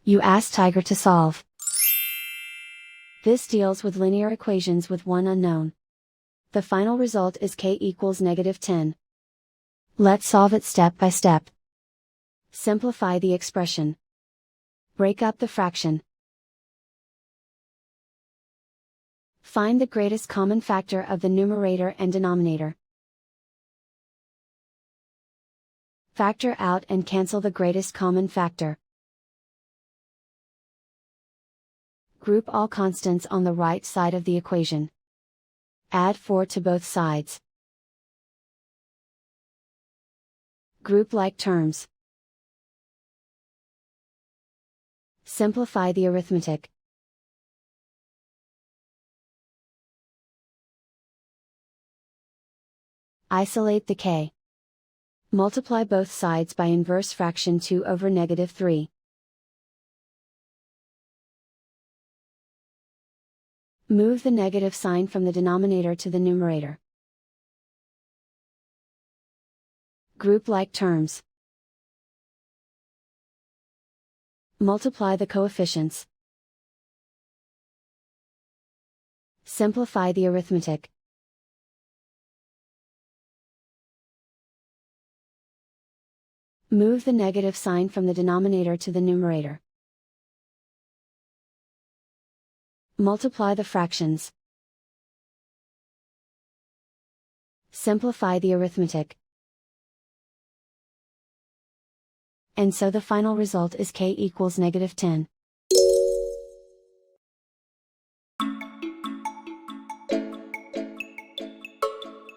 You ask Tiger to solve. This deals with linear equations with one unknown. The final result is k equals -10. Let's solve it step by step. Simplify the expression. Break up the fraction. Find the greatest common factor of the numerator and denominator. Factor out and cancel the greatest common factor. Group all constants on the right side of the equation. Add 4 to both sides. Group like terms. Simplify the arithmetic. Isolate the k. Multiply both sides by inverse fraction 2 over -3. Move the negative sign from the denominator to the numerator. Group like terms. Multiply the coefficients. Simplify the arithmetic. Move the negative sign from the denominator to the numerator. Multiply the fractions. Simplify the arithmetic. And so the final result is k equals -10.